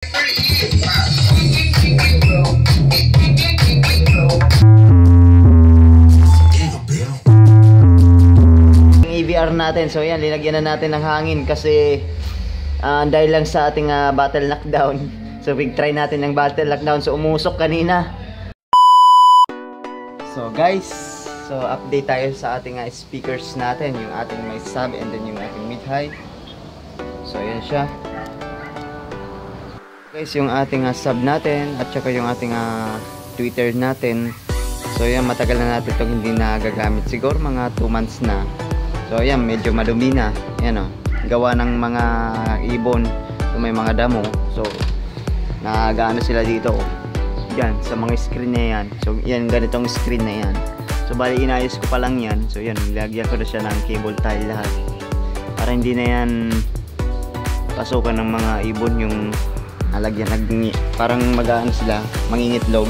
EVR natin. So yan, linagyan na natin ng hangin kasi dahil lang sa ating battle lockdown. So big try natin ng battle lockdown. So umusok kanina. So guys, so update tayo sa ating speakers natin, yung ating may sub and then yung ating mid-high. So ayan siya. Guys, yung ating sub natin at saka yung ating Twitter natin. So yan, matagal na natin itong hindi nagagamit. Siguro mga 2 months na. So ayan, medyo madumi na. Ayan o, gawa ng mga ibon. So may mga damo. So nagaano sila dito. Yan, sa mga screen na yan. So yan, ganitong screen na yan. So bali inayos ko pa lang yan. So yan, nilagyan ko na siya ng cable tie lahat. Para hindi na yan pasukan ng mga ibon yung nalagyan. Parang mag-aano sila, mangingitlog.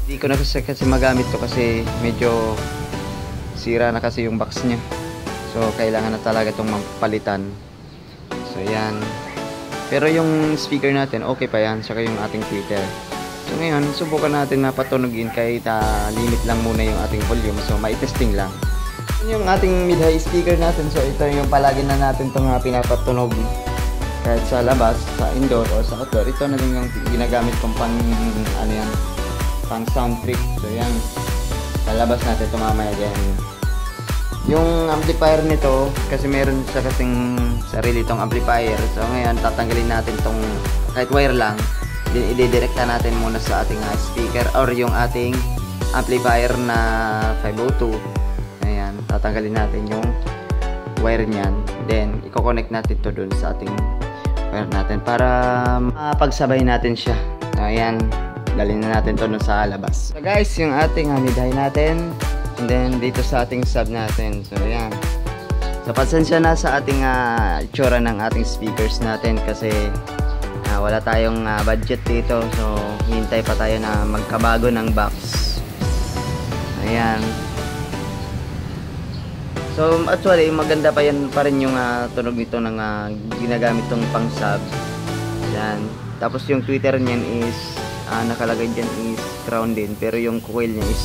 Hindi ko na kasi magamit to kasi medyo sira na kasi yung box niya. So kailangan na talaga itong mapalitan. So yan. Pero yung speaker natin okay pa yan, saka yung ating Twitter. So ngayon subukan natin na patunugin kahit limit lang muna yung ating volume. So may testing lang. Yung ating mid-high speaker natin, so ito yung palagi na natin itong pinapatunog kahit sa labas, sa indoor o sa outdoor. Ito na din yung ginagamit kong pang ano yan, pang sound trip. So yan, sa labas natin ito mamaya din. Yung amplifier nito, kasi meron siya kasing sarili itong amplifier. So ngayon, tatanggalin natin itong kahit wire lang. Then i-directa natin muna sa ating speaker or yung ating amplifier na 502. Ayan, tatanggalin natin yung wire niyan. Then i-connect natin to dun sa ating wire natin para pagsabay natin siya. So ayan, dalhin na natin to dun sa labas. So guys, yung ating mid-high natin. And then dito sa ating sub natin. So ayan. So pasensya na sa ating itsura ng ating speakers natin kasi wala tayong budget dito. So hintay pa tayo na magkabago ng box. Ayan. So actually maganda pa yan pa rin yung tunog nito ng ginagamit tong pang sub. Yan. Tapos yung Twitter niyan is nakalagay dyan is crown din, pero yung coil niya is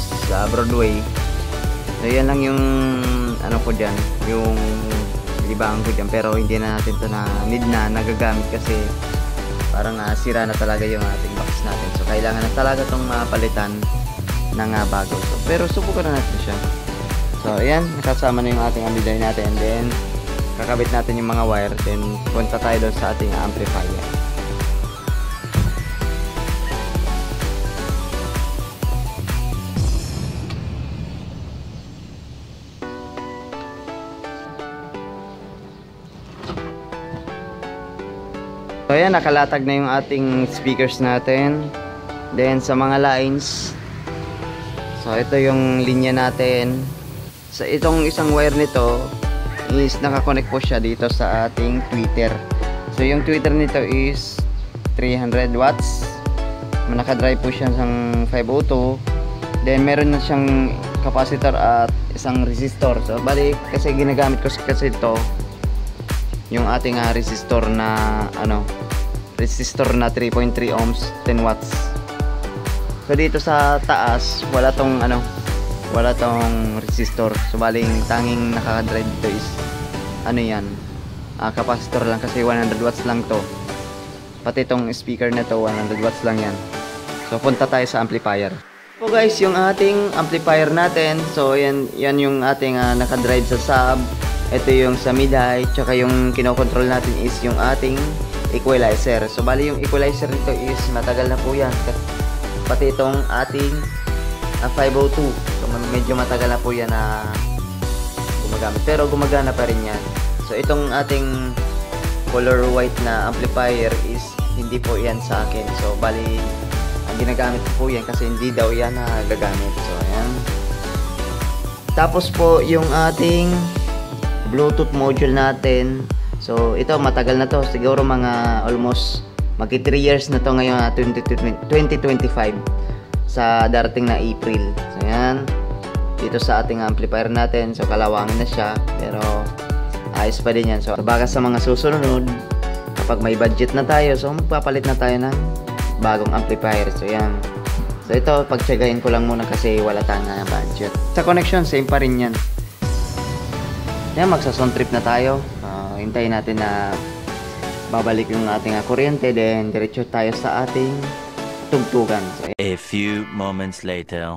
Broadway. So yan lang yung ano ko dyan, yung libang ko dyan, pero hindi na natin to na need na nagagamit kasi parang sira na talaga yung ating box natin. So kailangan na talaga tong palitan ng bago. So, pero subukan na natin siya. So ayan, nakasama na yung ating amplifier natin. Then kakabit natin yung mga wire. Then punta tayo doon sa ating amplifier. So ayan, nakalatag na yung ating speakers natin. Then sa mga lines, so ito yung linya natin. So itong isang wire nito is nakakonect po siya dito sa ating Twitter. So yung Twitter nito is 300 watts. Nakadrive po siya ng 502. Then meron na siyang capacitor at isang resistor. So bali kasi ginagamit ko kasi ito yung ating resistor na resistor na 3.3 ohms 10 watts. So dito sa taas wala tong resistor. So baling tanging nakaka-drive dito is capacitor lang kasi 100 watts lang to. Pati itong speaker na to 100 watts lang yan. So punta tayo sa amplifier. So guys, yung ating amplifier natin, so yan yung ating nakadrive sa sub. Ito yung sa mid-high, tsaka yung kinokontrol natin is yung ating equalizer. So bali yung equalizer nito is matagal na po yan. Pati itong ating 502. So medyo matagal na po yan na gumagamit. Pero gumagana pa rin yan. So itong ating color white na amplifier is hindi po yan sa akin. So bali ang ginagamit po yan kasi hindi daw yan gagamit. So ayan. Tapos po yung ating Bluetooth module natin. So ito matagal na to, siguro mga almost magki 3 years na to ngayon 2025 sa darating na April. So yan, dito sa ating amplifier natin. So kalawangin na siya pero ayos pa din yan. So baka sa mga susunod kapag may budget na tayo, so magpapalit na tayo ng bagong amplifier. So yan. So ito, pagtsagain ko lang muna kasi wala tayong budget. Sa connection, same pa rin yan. Yan, magsa-sound trip na tayo. Hintayin natin na babalik yung ating kuryente, then diretso tayo sa ating tugtugan. So, a few moments later.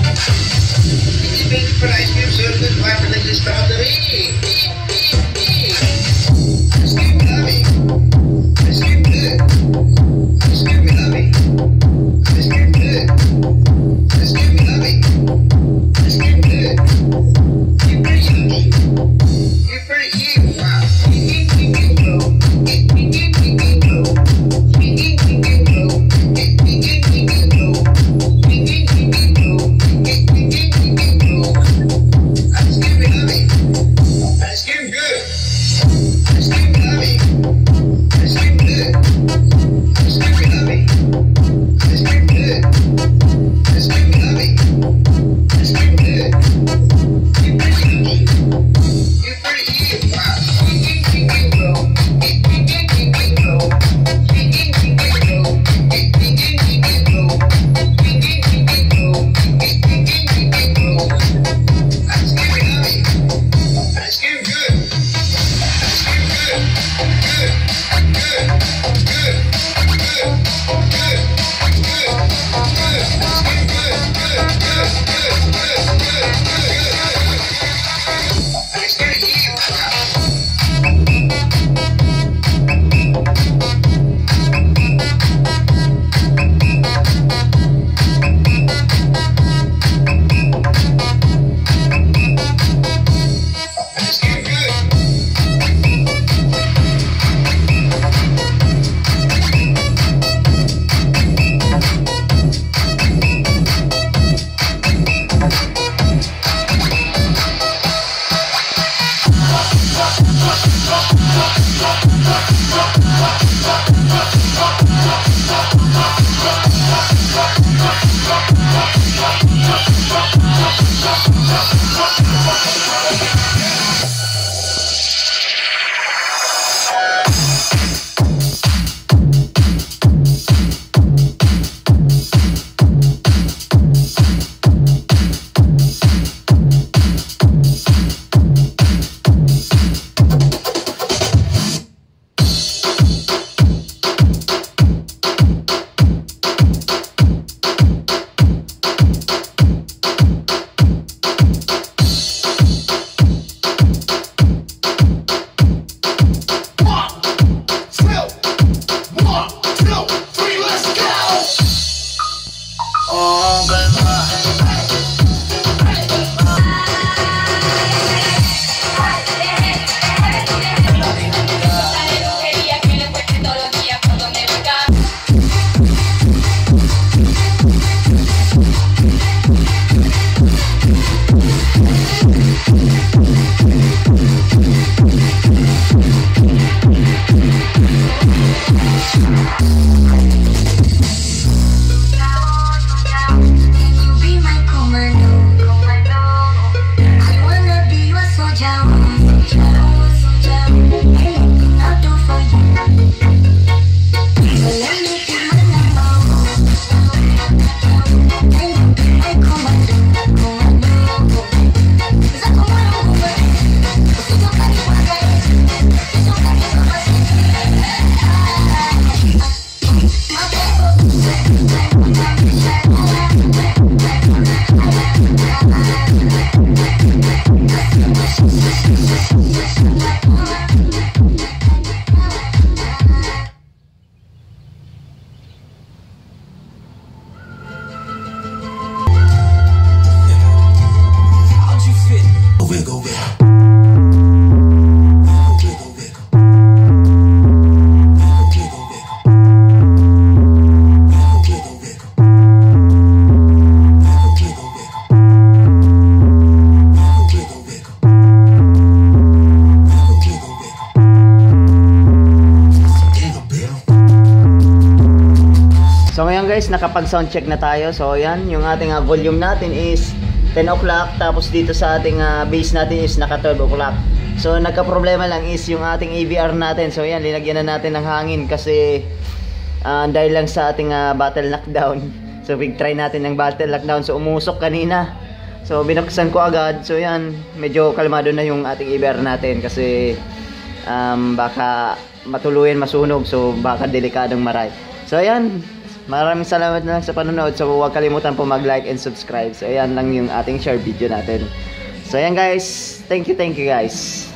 So ngayon guys, nakapag sound check na tayo. So yan, yung ating volume natin is 10 o'clock. Tapos dito sa ating bass natin is naka 12 o'clock. So nagka-problema lang is yung ating AVR natin. So yan, linagyan na natin ng hangin kasi dahil lang sa ating battle knockdown. So try natin ng battle knockdown. So umusok kanina. So binuksan ko agad. So yan, medyo kalmado na yung ating AVR natin kasi baka matuluyan masunog. So baka delikadong maray. So ayan, maraming salamat na lang sa panonood. So huwag kalimutan po mag-like and subscribe. So ayan lang yung ating share video natin. So ayan guys, thank you guys.